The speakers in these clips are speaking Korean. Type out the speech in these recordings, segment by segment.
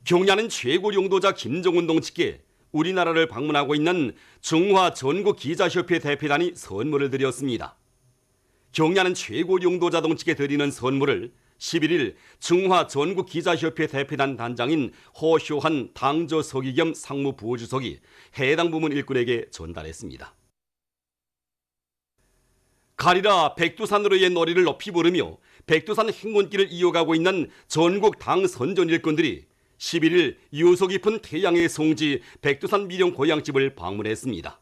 경야는 최고 용도자 김정은 동지께 우리나라를 방문하고 있는 중화 전국 기자협회 대표단이 선물을 드렸습니다. 경야는 최고 용도자 동지께 드리는 선물을 11일 중화 전국 기자협회 대표단 단장인 허효한 당저 서기 겸 상무 부주석이 해당 부문 일꾼에게 전달했습니다. 가리라 백두산으로의 놀이를 높이 부르며 백두산 행군길을 이어가고 있는 전국 당 선전 일꾼들이 11일 유서 깊은 태양의 성지 백두산 미령 고향집을 방문했습니다.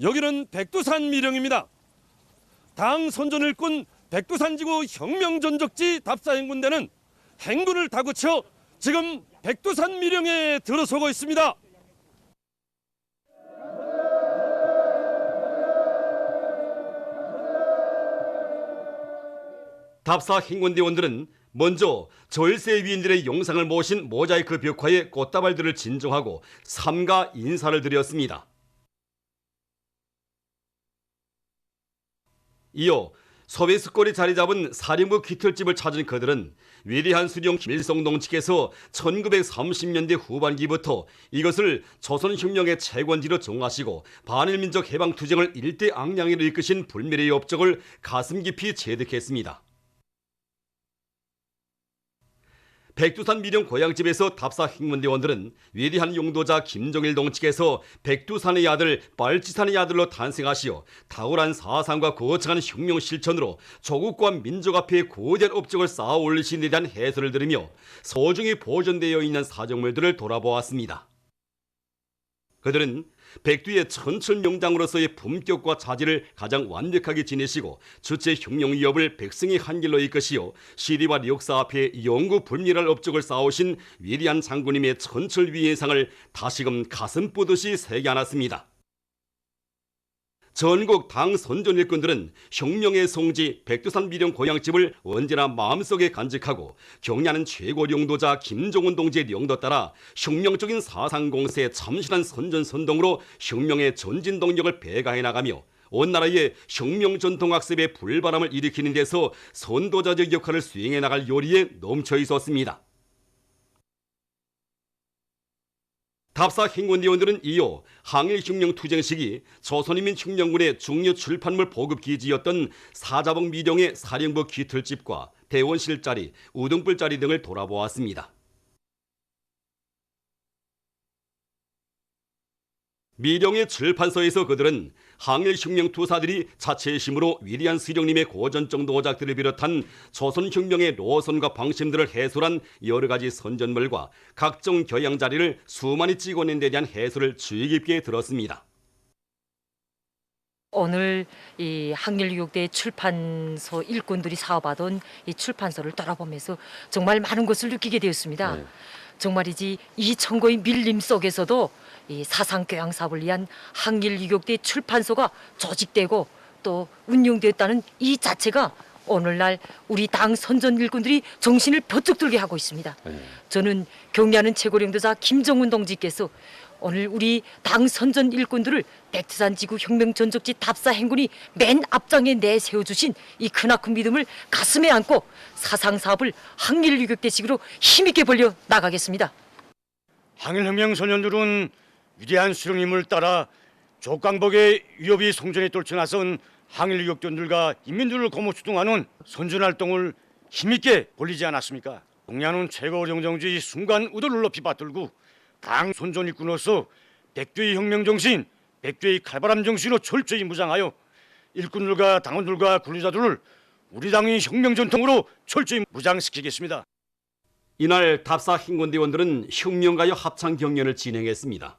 여기는 백두산 미령입니다. 당 선전 일꾼 백두산지구 혁명전적지 답사행군대는 행군을 다그쳐 지금 백두산 미령에 들어서고 있습니다. 답사 행군대원들은 먼저 절세 위인들의 영상을 모신 모자이크 벽화에 꽃다발들을 진정하고 삼가 인사를 드렸습니다. 이어 소베스골에 자리 잡은 사령부 귀틀집을 찾은 그들은 위대한 수령 김일성 동지께서 1930년대 후반기부터 이것을 조선혁명의 채권지로 정하시고 반일민족 해방투쟁을 일대악량으로 이끄신 불멸의 업적을 가슴 깊이 체득했습니다. 백두산 미령 고향집에서 답사 행문대원들은 위대한 용도자 김정일 동지께서 백두산의 아들 빨치산의 아들로 탄생하시어 탁월한 사상과 거창한 혁명 실천으로 조국과 민족 앞에 거대한 업적을 쌓아 올리신 데 대한 해설을 들으며 소중히 보존되어 있는 사정물들을 돌아보았습니다. 그들은 백두의 천철명장으로서의 품격과 자질을 가장 완벽하게 지내시고 주체 혁명 위협을 백성의 한길로 이끄시어 시대와 역사 앞에 영구 불멸할 업적을 쌓으신 위대한 장군님의 천철위예상을 다시금 가슴 뿌듯이 새겨 안았습니다. 전국 당 선전 일꾼들은 혁명의 성지 백두산 미령 고향집을 언제나 마음속에 간직하고 경야는 최고 용도자 김정은 동지의 영도 따라 혁명적인 사상 공세에 참신한 선전선동으로 혁명의 전진 동력을 배가해 나가며 온 나라의 혁명 전통 학습의 불바람을 일으키는 데서 선도자적 역할을 수행해 나갈 요리에 넘쳐 있었습니다. 답사 행군대원들은 이어 항일혁명 투쟁 시기 조선인민혁명군의 중요 출판물 보급 기지였던 사자봉 미령의 사령부 귀틀집과 대원실 자리, 우등불 자리 등을 돌아보았습니다. 미령의 출판소에서 그들은 항일혁명 투사들이 자체의 힘으로 위대한 수령님의 고전적 노작들을 비롯한 조선혁명의 노선과 방침들을 해설한 여러 가지 선전물과 각종 교양 자리를 수많이 찍어낸 데 대한 해설을 주의 깊게 들었습니다. 오늘 이 항일유격대 출판소 일꾼들이 사업하던 이 출판소를 돌아보면서 정말 많은 것을 느끼게 되었습니다. 정말이지 이 천고의 밀림 속에서도 이 사상교양 사업을 위한 항일유격대 출판소가 조직되고 또 운영되었다는 이 자체가 오늘날 우리 당 선전 일꾼들이 정신을 번쩍 들게 하고 있습니다. 저는 경례하는 최고령도자 김정은 동지께서 오늘 우리 당 선전 일꾼들을 백두산 지구 혁명 전적지 답사 행군이 맨 앞장에 내세워주신 이 크나큰 믿음을 가슴에 안고 사상 사업을 항일유격대식으로 힘있게 벌려 나가겠습니다. 항일혁명 소년들은 위대한 수령님을 따라 족강복의 위협이 송전에 떨쳐나선 항일유격대원들과 인민들을 고무추동하는 선전활동을 힘있게 벌리지 않았습니까? 동야는 최고 영정지 순간 우도를 높이 받들고 당 선전 일꾼으로서 백두의 혁명정신, 백두의 칼바람 정신으로 철저히 무장하여 일꾼들과 당원들과 군리자들을 우리 당의 혁명 전통으로 철저히 무장시키겠습니다. 이날 답사 행군대원들은 혁명가요 합창 경연을 진행했습니다.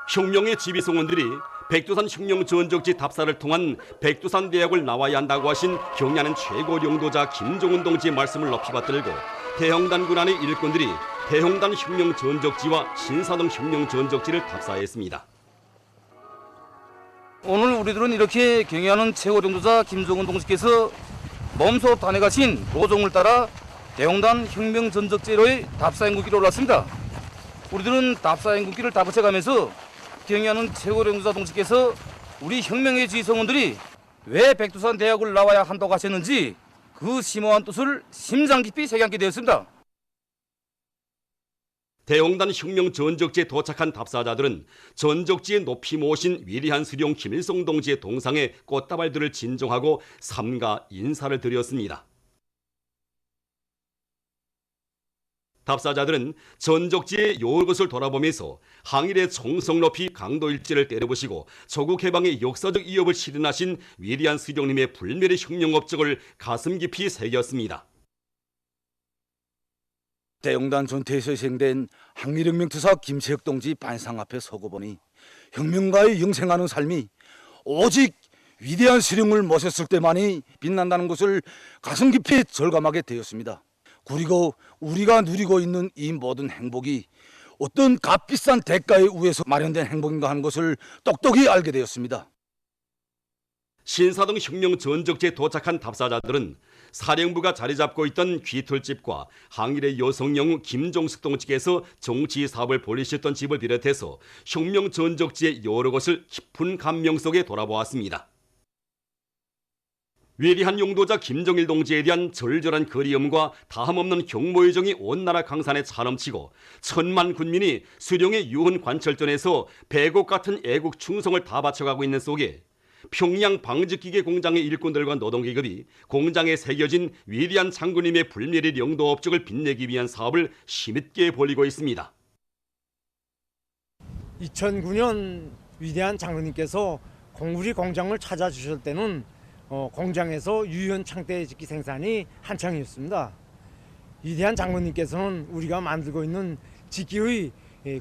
혁명의 지비성원들이 백두산 혁명 전적지 답사를 통한 백두산 대학을 나와야 한다고 하신 경야는 최고 용도자 김정은 동지의 말씀을 높이 받들고 대형단 군안의 일꾼들이 대형단 혁명 전적지와 신사동 혁명 전적지를 답사했습니다. 오늘 우리들은 이렇게 경애하는 최고 용도자 김정은 동지께서 몸소 다녀가신 도종을 따라 대형단 혁명 전적지로의 답사행군길에 올랐습니다. 우리들은 답사행군길을 다붙여가면서 경애하는 최고 용도자 동지께서 우리 혁명의 지성원들이 왜 백두산 대학을 나와야 한다고 하셨는지 그 심오한 뜻을 심장 깊이 새겨안게 되었습니다. 대용단 혁명 전적지에 도착한 답사자들은 전적지에 높이 모신 위대한 수령 김일성 동지의 동상에 꽃다발들을 진정하고 삼가 인사를 드렸습니다. 답사자들은 전적지의 여러 곳을 돌아보면서 항일의 정성 높이 강도 일지를 때려보시고 조국 해방의 역사적 이업을 실현하신 위대한 수령님의 불멸의 혁명 업적을 가슴 깊이 새겼습니다. 대용단 전투에서 희생된 항일혁명 투사 김세혁 동지 반상 앞에 서고 보니 혁명가의 영생하는 삶이 오직 위대한 수령을 모셨을 때만이 빛난다는 것을 가슴 깊이 절감하게 되었습니다. 그리고 우리가 누리고 있는 이 모든 행복이 어떤 값비싼 대가에 의해서 마련된 행복인가 하는 것을 똑똑히 알게 되었습니다. 신사동 혁명 전적지에 도착한 답사자들은 사령부가 자리 잡고 있던 귀털집과 항일의 여성 영웅 김종숙 동지께서 정치 사업을 벌이셨던 집을 비롯해서 혁명 전적지의 여러 곳을 깊은 감명 속에 돌아보았습니다. 위대한 용도자 김정일 동지에 대한 절절한 그리움과 다함없는 경모의정이 온 나라 강산에 차넘치고 천만 군민이 수령의 유흥 관철전에서 배곡 같은 애국 충성을 다 바쳐가고 있는 속에 평양 방직기계 공장의 일꾼들과 노동계급이 공장에 새겨진 위대한 장군님의 불멸의 영도 업적을 빛내기 위한 사업을 힘있게 벌이고 있습니다. 2009년 위대한 장군님께서 우리 공장을 찾아주실 때는 공장에서 유연 창대직기 생산이 한창이었습니다. 위대한 장군님께서는 우리가 만들고 있는 직기의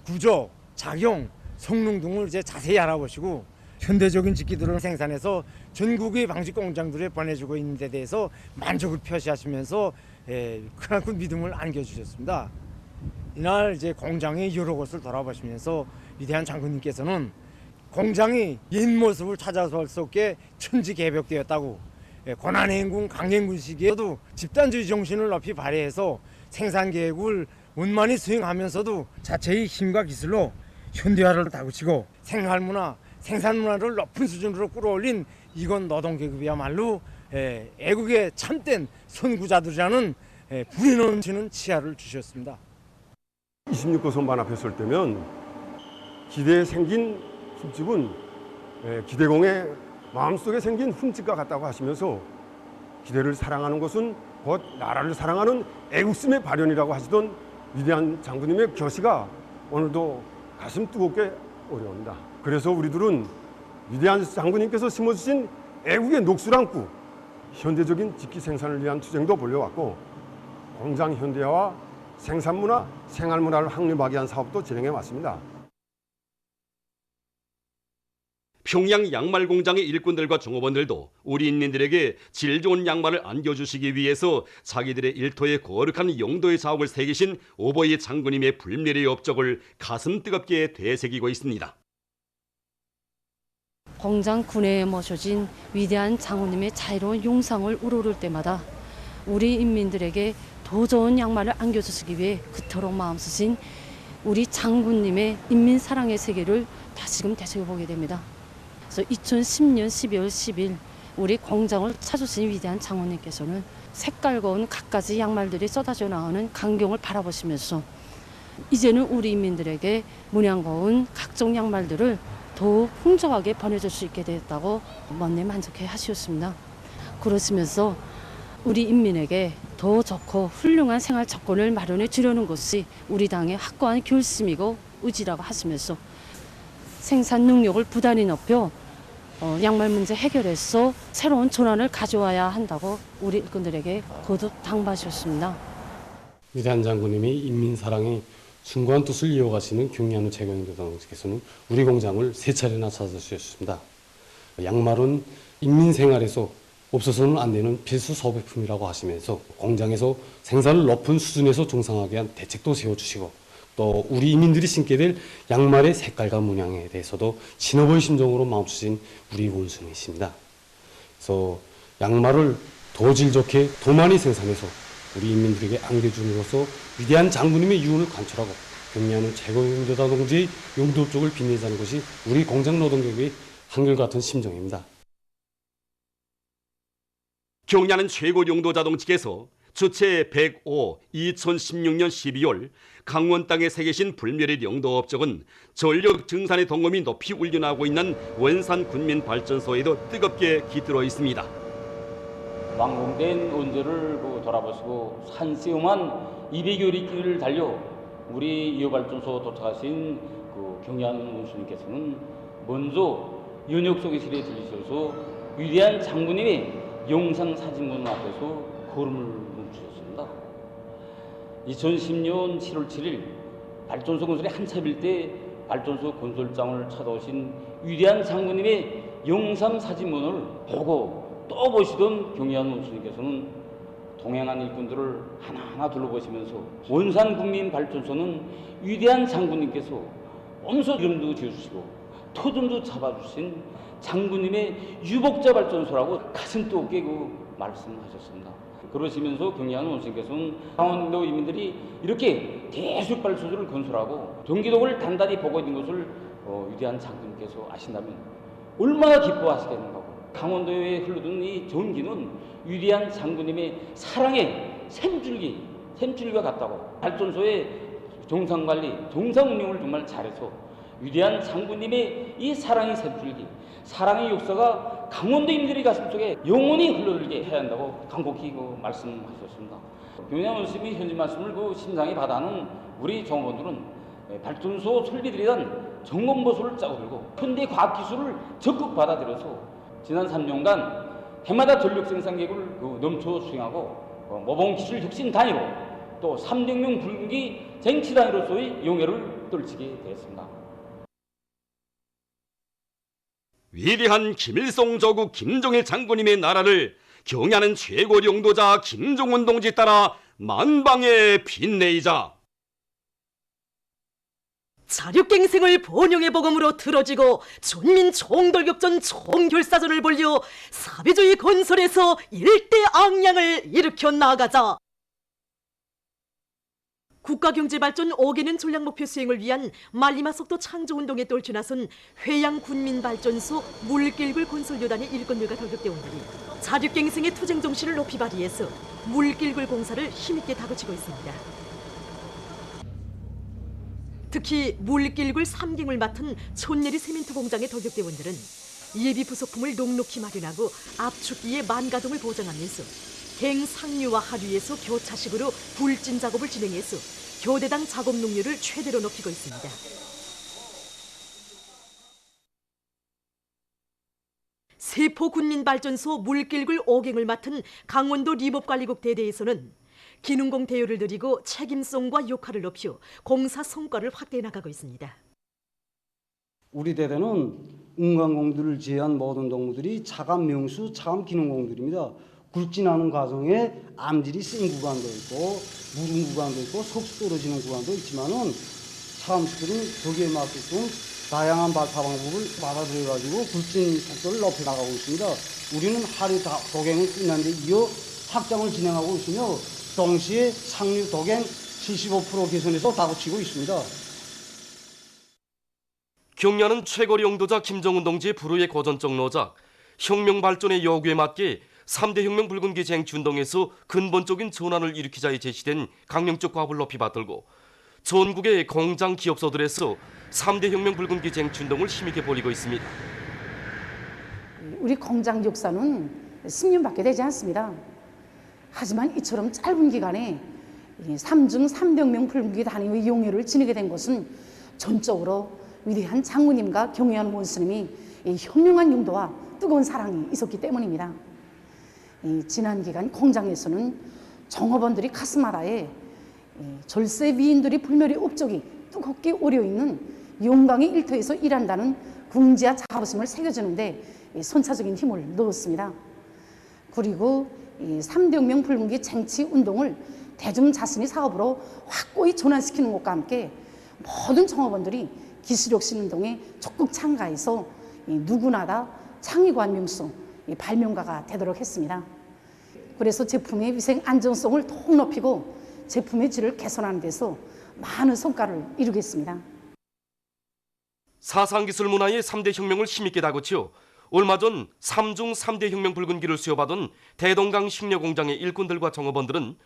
구조, 작용, 성능 등을 이제 자세히 알아보시고 현대적인 직기들을 생산해서 전국의 방직 공장들에 보내주고 있는 데 대해서 만족을 표시하시면서 크나큰 믿음을 안겨주셨습니다. 이날 이제 공장의 여러 곳을 돌아보시면서 위대한 장군님께서는 공장이 옛 모습을 찾아볼 수 없게 천지개벽되었다고, 고난행군 강행군 시기에도 집단주의 정신을 높이 발휘해서 생산계획을 원만히 수행하면서도 자체의 힘과 기술로 현대화를 다그치고 생활문화, 생산문화를 높은 수준으로 끌어올린 이건 노동계급이야말로 애국의 참된 선구자들이라는 불이 넘치는 치하를 주셨습니다. 26호 선반 앞에 설 때면 기대에 생긴 흠집은 기대공의 마음속에 생긴 흠집과 같다고 하시면서 기대를 사랑하는 것은 곧 나라를 사랑하는 애국심의 발현이라고 하시던 위대한 장군님의 결시가 오늘도 가슴 뜨겁게 오려옵니다. 그래서 우리들은 위대한 장군님께서 심어주신 애국의 녹수를 안고 현대적인 직기 생산을 위한 투쟁도 벌려왔고 공장 현대화와 생산문화, 생활문화를 확립하기 위한 사업도 진행해 왔습니다. 평양 양말 공장의 일꾼들과 종업원들도 우리 인민들에게 질 좋은 양말을 안겨주시기 위해서 자기들의 일터에 거룩한 용도의 자옥을 새기신 오버이 장군님의 불멸의 업적을 가슴 뜨겁게 되새기고 있습니다. 공장 군내에 모셔진 위대한 장군님의 자유로운 용상을 우러를 때마다 우리 인민들에게 더 좋은 양말을 안겨주시기 위해 그토록 마음쓰신 우리 장군님의 인민 사랑의 세계를 다시금 되새겨보게 됩니다. 그래서 2010년 12월 10일 우리 공장을 찾으신 위대한 장군님께서는 색깔 고운 갖가지 양말들이 쏟아져 나오는 광경을 바라보시면서 이제는 우리 인민들에게 문양 고운 각종 양말들을 더 풍족하게 보내줄 수 있게 되었다고 먼네 만족해 하시었습니다. 그러시면서 우리 인민에게 더 좋고 훌륭한 생활 조건을 마련해 주려는 것이 우리 당의 확고한 결심이고 의지라고 하시면서 생산 능력을 부단히 높여 양말 문제 해결해서 새로운 전환을 가져와야 한다고 우리 일꾼들에게 거듭 당부하셨습니다. 위대한 장군님이 인민사랑의 숭고한 뜻을 이어가시는 경리하는 최경영도장께서는 우리 공장을 세 차례나 찾아주셨습니다. 양말은 인민생활에서 없어서는 안 되는 필수 소비품이라고 하시면서 공장에서 생산을 높은 수준에서 종상하게 한 대책도 세워주시고 또 우리 인민들이 신게 될 양말의 색깔과 문양에 대해서도 신어보이 심정으로 마음쓰신 우리 원수님이십니다. 그래서 양말을 더 질 좋게 더 많이 생산해서 우리 인민들에게 안겨줌으로써 위대한 장군님의 유언을 관철하고 경리하는 최고용도자 동지의 용도 쪽을 빛내자는 것이 우리 공장 노동계의 한결같은 심정입니다. 경야는 최고 용도자동 측에서 주체 105 2016년 12월 강원 땅에 새기신 불멸의 용도업적은 전력 증산의 동험이 높이 울려나고 있는 원산 군민발전소에도 뜨겁게 깃들어 있습니다. 완공된 원전을 돌아보시고 산세움한 200여 리 길을 달려 우리 이호발전소 도착하신 경양 원수님께서는 먼저 연역 소개실에 들리셔서 위대한 장군님의 영상 사진문 앞에서 걸음을 멈추셨습니다. 2010년 7월 7일 발전소 건설이 한참일 때 발전소 건설장을 찾아오신 위대한 장군님의 영상 사진문을 보고 또 보시던 경양 원수님께서는 동행한 일꾼들을 하나하나 둘러보시면서 원산 국민 발전소는 위대한 장군님께서 엄소 이름도 지어주시고 토종도 잡아주신 장군님의 유복자 발전소라고 가슴도 깨고 말씀하셨습니다. 그러시면서 경양 원수님께서는 강원도 인민들이 이렇게 대수역 발전소를 건설하고 경기도를 단단히 보고 있는 것을 위대한 장군님께서 아신다면 얼마나 기뻐하시겠는가. 강원도에 흘러든 이 전기는 위대한 장군님의 사랑의 샘줄기와 같다고. 발전소의 정상관리, 정상운영을 정말 잘해서 위대한 장군님의 이 사랑의 샘줄기, 사랑의 역사가 강원도인들의 가슴속에 영원히 흘러들게 해야 한다고 간곡히 말씀하셨습니다. 경양 원수님이 현지 말씀을 심상히 받아는 우리 종업원들은 발전소 설비들에 대한 점검보수를 짜고 들고 현대 과학기술을 적극 받아들여서 지난 3년간 해마다 전력 생산 계획을 넘쳐 수행하고 모범 기술 혁신 단위로 또 300명 불기 쟁취 단위로서의 용예를 떨치게 되었습니다. 위대한 김일성 조국 김정일 장군님의 나라를 경야는 최고 용도자 김정은 동지 따라 만방에 빛내이자. 자륙갱생을 번영의 복음으로 들어지고 전민 총돌격전 총결사전을 벌여 사회주의 건설에서 일대앙양을 일으켜 나가자. 국가경제발전 5개년 전략목표 수행을 위한 말리마속도 창조운동에 떨쳐나선 회양군민발전소 물길굴 건설요단의 일꾼들과 돌격대원들이 자륙갱생의 투쟁정신을 높이 발휘해서 물길굴 공사를 힘있게 다그치고 있습니다. 특히 물길굴 3갱을 맡은 촌내리 세멘트 공장의 돌격대원들은 예비 부속품을 넉넉히 마련하고 압축기의 만가동을 보장하면서 갱 상류와 하류에서 교차식으로 불진 작업을 진행해서 교대당 작업 능률을 최대로 높이고 있습니다. 세포군민발전소 물길굴 5갱을 맡은 강원도 리법관리국 대대에서는 기능공 대우를 드리고 책임성과 역할을 높여 공사 성과를 확대해 나가고 있습니다. 우리 대대는 운강공들을 제외한 모든 동무들이 차감 명수, 차감 기능공들입니다. 굴진하는 과정에 암질이 센 구간도 있고 무른 구간도 있고 속수 떨어지는 구간도 있지만은 사람들은 거기에 맞게끔 다양한 발파 방법을 받아들여가지고 굴진 속도를 높여 나가고 있습니다. 우리는 하류 도갱을 끝난 데 이어 확장을 진행하고 있으며 동시에 상류 도갱 75% 개선해서 다그치고 있습니다. 경야는 최고 용도자 김정은 동지의 불후의 고전적 노작, 혁명 발전의 요구에 맞게 3대 혁명 붉은기 쟁취운동에서 근본적인 전환을 일으키자에 제시된 강령적 과업을 높이 받들고 전국의 공장 기업소들에서 3대 혁명 붉은기 쟁취운동을 힘있게 벌이고 있습니다. 우리 공장 역사는 10년밖에 되지 않습니다. 하지만 이처럼 짧은 기간에 3중 300명 붉은기 단위의 용예를 지니게 된 것은 전적으로 위대한 장군님과 경애한 원수님이 현명한 용도와 뜨거운 사랑이 있었기 때문입니다. 지난 기간 공장에서는 종업원들이 가슴마다에 절세 위인들이 불멸의 업적이 뜨겁게 오려있는 용광의 일터에서 일한다는 궁지와 자부심을 새겨주는데 선차적인 힘을 넣었습니다. 그리고 300명 붉은기 쟁취 운동을 대중자신의 사업으로 확고히 전환시키는 것과 함께 모든 종업원들이 기술혁신 운동에 적극 참가해서 누구나 다 창의관 명수 발명가가 되도록 했습니다. 그래서 제품의 위생 안전성을 더욱 높이고 제품의 질을 개선하는 데서 많은 성과를 이루겠습니다. 사상기술 문화의 3대 혁명을 힘있게 다그쳐 얼마 전 3중 3대 혁명 붉은기를 수여받은 대동강 식료공장의 일꾼들과 종업원들은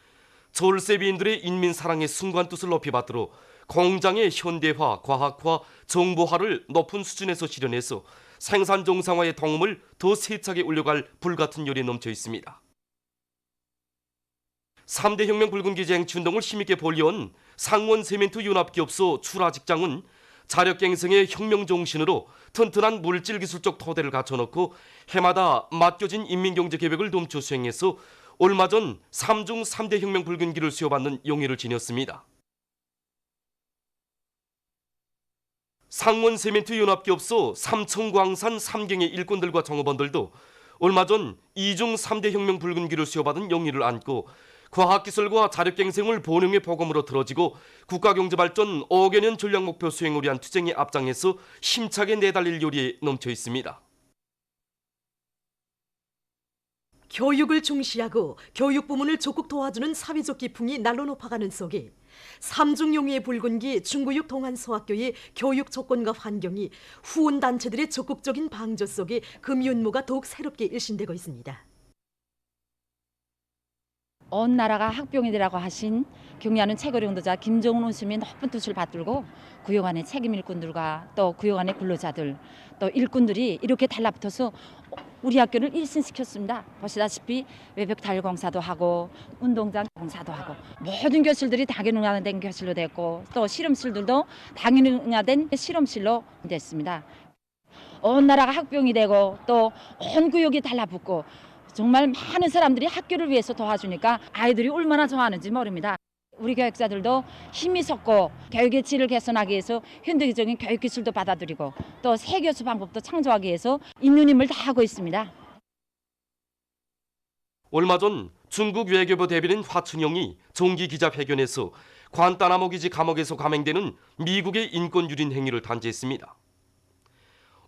졸세비인들의 인민 사랑의 순간 뜻을 높이 받들어 공장의 현대화, 과학화, 정보화를 높은 수준에서 실현해서 생산 정상화의 동음을 더 세차게 올려갈 불같은 열이 넘쳐 있습니다. 3대 혁명 붉은기 쟁취운동을 힘있게 벌려온 상원 세멘트 연합기업소 출하 직장은 자력갱생의 혁명 정신으로 튼튼한 물질기술적 토대를 갖춰놓고 해마다 맡겨진 인민경제계획을 넘쳐 수행해서 얼마 전 3중 3대 혁명 붉은기를 수여받는 용의를 지녔습니다. 상원 세멘트 연합기업소 삼청광산 3경의 일꾼들과 종업원들도 얼마 전 2중 3대 혁명 붉은기를 수여받은 용의를 안고 과학기술과 자력갱생을 본능의 보검으로 들어지고 국가경제발전 5개년 전략목표 수행을 위한 투쟁에 앞장에서 힘차게 내달릴 요리에 넘쳐 있습니다. 교육을 중시하고 교육 부문을 적극 도와주는 사회적 기풍이 날로 높아가는 속에 삼중용의의 붉은기 중구육 동안소학교의 교육 조건과 환경이 후원단체들의 적극적인 방조 속에 금윤무가 더욱 새롭게 일신되고 있습니다. 온 나라가 학병이 되라고 하신 경의하는 최고령도자 김정은 원수님의 높은 뜻을 받들고 구역안의 책임 일꾼들과 또 구역안의 근로자들 또 일꾼들이 이렇게 달라붙어서 우리 학교를 일신시켰습니다. 보시다시피 외벽 타일 공사도 하고 운동장 공사도 하고 모든 교실들이 다기능화된 교실로 됐고 또 실험실들도 다기능화된 실험실로 됐습니다. 온 나라가 학병이 되고 또 온 구역이 달라붙고 정말 많은 사람들이 학교를 위해서 도와주니까 아이들이 얼마나 좋아하는지 모릅니다. 우리 교육자들도 힘이 솟고 교육의 질을 개선하기 위해서 현대적인 교육 기술도 받아들이고 또 새 교수 방법도 창조하기 위해서 있는 힘을 다하고 있습니다. 얼마 전 중국 외교부 대변인 화춘영이 정기기자회견에서 관타나모 기지 감옥에서 감행되는 미국의 인권 유린 행위를 단죄했습니다.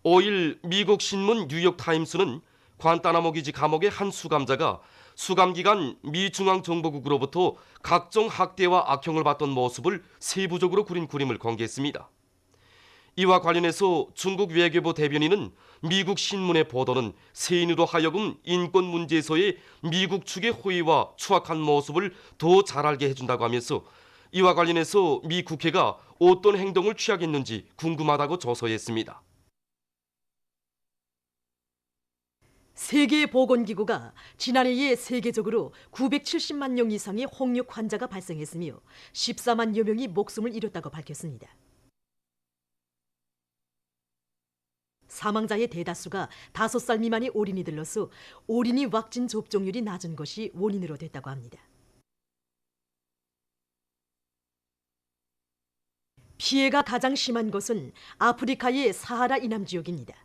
5일 미국 신문 뉴욕타임스는 관타나모 기지 감옥의 한 수감자가 수감 기간 미 중앙정보국으로부터 각종 학대와 악형을 받던 모습을 세부적으로 그린 그림을 공개했습니다. 이와 관련해서 중국 외교부 대변인은 미국 신문의 보도는 세인으로 하여금 인권 문제에서의 미국 측의 호의와 추악한 모습을 더 잘 알게 해준다고 하면서 이와 관련해서 미 국회가 어떤 행동을 취하겠는지 궁금하다고 조소했습니다. 세계보건기구가 지난해에 세계적으로 970만 명 이상의 홍역 환자가 발생했으며 14만여 명이 목숨을 잃었다고 밝혔습니다. 사망자의 대다수가 5살 미만의 어린이들로서 어린이 왁신 접종률이 낮은 것이 원인으로 됐다고 합니다. 피해가 가장 심한 곳은 아프리카의 사하라 이남 지역입니다.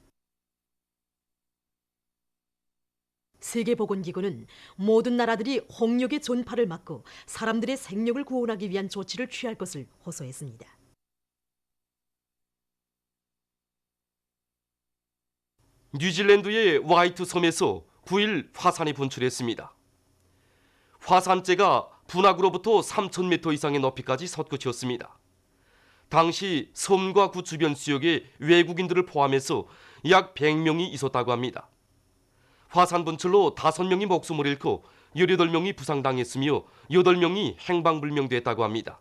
세계보건기구는 모든 나라들이 홍역의 전파를 막고 사람들의 생명을 구원하기 위한 조치를 취할 것을 호소했습니다. 뉴질랜드의 화이트 섬에서 9일 화산이 분출했습니다. 화산재가 분화구로부터 3,000m 이상의 높이까지 솟구쳤습니다. 당시 섬과 그 주변 지역에 외국인들을 포함해서 약 100명이 있었다고 합니다. 화산 분출로 5명이 목숨을 잃고 18명이 부상당했으며 8명이 행방불명됐다고 합니다.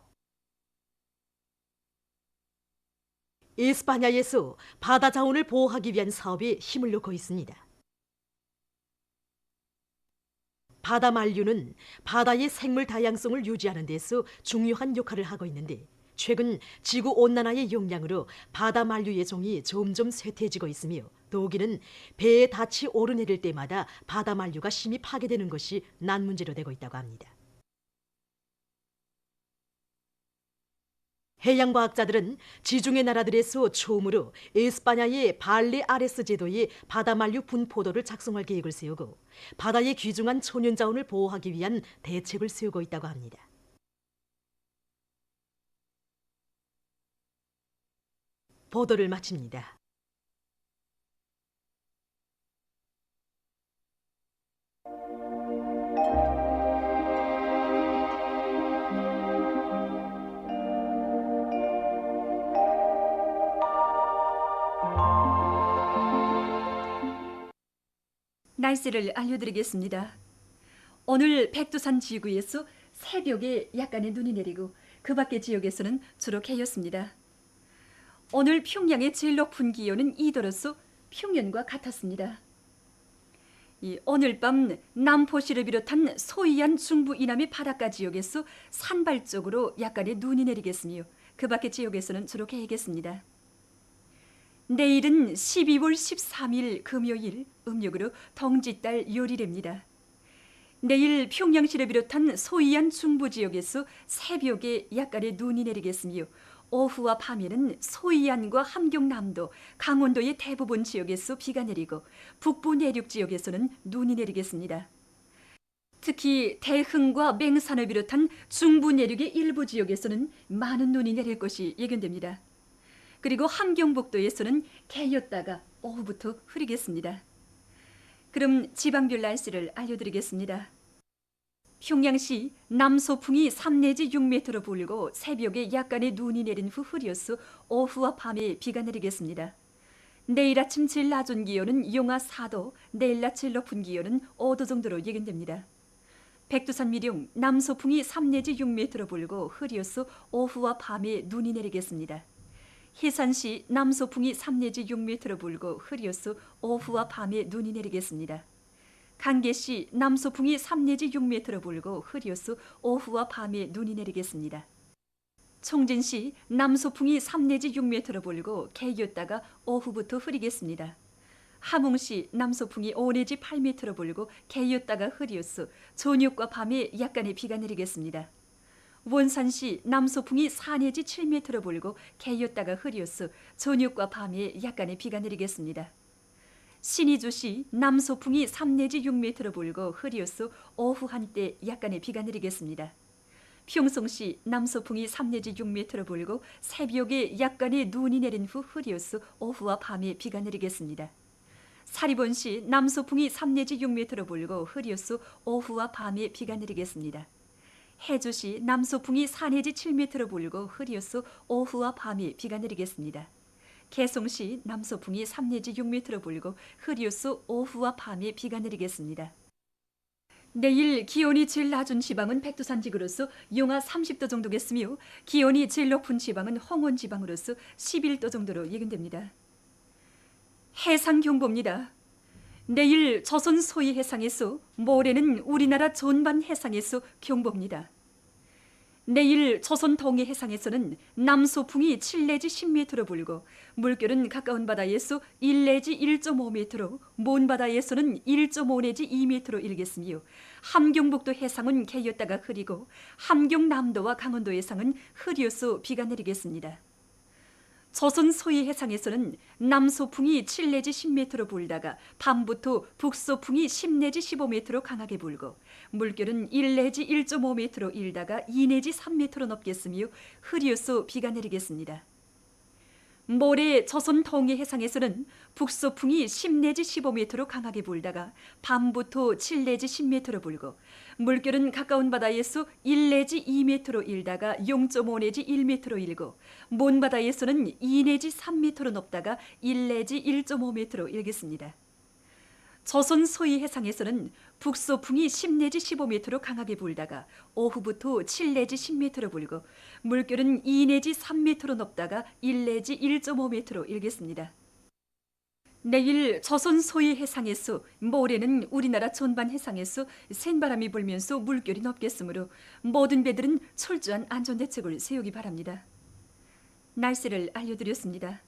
에스파냐에서 바다 자원을 보호하기 위한 사업에 힘을 넣고 있습니다. 바다 만류는 바다의 생물 다양성을 유지하는 데서 중요한 역할을 하고 있는데 최근 지구온난화의 영향으로 바다 만류의 종이 점점 쇠퇴해지고 있으며 더욱이는 배에 닻이 오르내릴 때마다 바다 만류가 심히 파괴되는 것이 난문제로 되고 있다고 합니다. 해양과학자들은 지중해 나라들에서 처음으로 에스파냐의 발레 아레스 제도의 바다 만류 분포도를 작성할 계획을 세우고 바다의 귀중한 천연자원을 보호하기 위한 대책을 세우고 있다고 합니다. 보도를 마칩니다. 날씨를 알려드리겠습니다. 오늘 백두산 지구에서 새벽에 약간의 눈이 내리고 그 밖의 지역에서는 주로 개였습니다. 오늘 평양의 제일 높은 기온은 2도로서 평년과 같았습니다. 오늘 밤 남포시를 비롯한 소이안 중부 이남의 바닷가 지역에서 산발 쪽으로 약간의 눈이 내리겠으며 그 밖의 지역에서는 주로 개겠습니다. 내일은 12월 13일 금요일 음력으로 동짓달 요일입니다. 내일 평양시를 비롯한 소이안 중부 지역에서 새벽에 약간의 눈이 내리겠으며 오후와 밤에는 소이안과 함경남도, 강원도의 대부분 지역에서 비가 내리고 북부 내륙 지역에서는 눈이 내리겠습니다. 특히 대흥과 맹산을 비롯한 중부 내륙의 일부 지역에서는 많은 눈이 내릴 것이 예견됩니다. 그리고 함경북도에서는 개였다가 오후부터 흐리겠습니다. 그럼 지방별 날씨를 알려드리겠습니다. 평양시 남소풍이 3 내지 6m로 불고 새벽에 약간의 눈이 내린 후 흐려서 오후와 밤에 비가 내리겠습니다. 내일 아침 제일 낮은 기온은 영하 4도, 내일 낮 제일 높은 기온은 5도 정도로 예견됩니다. 백두산 미령 남소풍이 3 내지 6m로 불고 흐려서 오후와 밤에 눈이 내리겠습니다. 해산시 남소풍이 3 내지 6m로 불고 흐려서 오후와 밤에 눈이 내리겠습니다. 강계시 남소풍이 3 내지 6m로 불고 흐려서 오후와 밤에 눈이 내리겠습니다. 총진시 남소풍이 3 내지 6m로 불고 개였다가 오후부터 흐리겠습니다. 함흥시 남소풍이 5 내지 8m로 불고 개였다가 흐려서 저녁과 밤에 약간의 비가 내리겠습니다. 원산시 남소풍이 4 내지 7m로 불고 개였다가 흐려서 저녁과 밤에 약간의 비가 내리겠습니다. 신의주시 남소풍이 3 내지 6m로 불고 흐려서 오후 한때 약간의 비가 내리겠습니다. 평성시 남소풍이 3 내지 6m로 불고 새벽에 약간의 눈이 내린 후 흐려서 오후와 밤에 비가 내리겠습니다. 사리본시 남소풍이 3 내지 6m로 불고 흐려서 오후와 밤에 비가 내리겠습니다. 해주시 남소풍이 4 내지 7m로 불고 흐려서 오후와 밤에 비가 내리겠습니다. 개성시 남소풍이 3 내지 6m로 불고 흐려서 오후와 밤에 비가 내리겠습니다. 내일 기온이 제일 낮은 지방은 백두산 지구로서 영하 30도 정도겠으며 기온이 제일 높은 지방은 홍원 지방으로서 11도 정도로 예견됩니다. 해상경보입니다. 내일 조선 소위 해상에서, 모레는 우리나라 전반 해상에서 경보입니다. 내일 조선 동해 해상에서는 남소풍이 7 내지 10m로 불고 물결은 가까운 바다에서 1 내지 1.5m로, 먼 바다에서는 1.5 내지 2m로 일겠으며 함경북도 해상은 개였다가 흐리고 함경남도와 강원도 해상은 흐려서 비가 내리겠습니다. 조선 소위 해상에서는 남소풍이 7 내지 10m로 불다가 밤부터 북소풍이 10 내지 15m로 강하게 불고 물결은 1 내지 1.5m로 일다가 2 내지 3m로 넘겠으며 흐려서 비가 내리겠습니다. 모레 조선 동해 해상에서는 북소풍이 10 내지 15m로 강하게 불다가 밤부터 7 내지 10m로 불고 물결은 가까운 바다에서 1 내지 2m로 일다가 0.5 내지 1m로 일고 먼 바다에서는 2 내지 3m로 높다가 1 내지 1.5m로 일겠습니다. 조선 소위 해상에서는 북소풍이 10 내지 15m로 강하게 불다가 오후부터 7 내지 10m로 불고 물결은 2 내지 3m로 높다가 1 내지 1.5m로 일겠습니다. 내일 조선 소위 해상에서, 모레는 우리나라 전반 해상에서 센바람이 불면서 물결이 높겠으므로 모든 배들은 철저한 안전대책을 세우기 바랍니다. 날씨를 알려드렸습니다.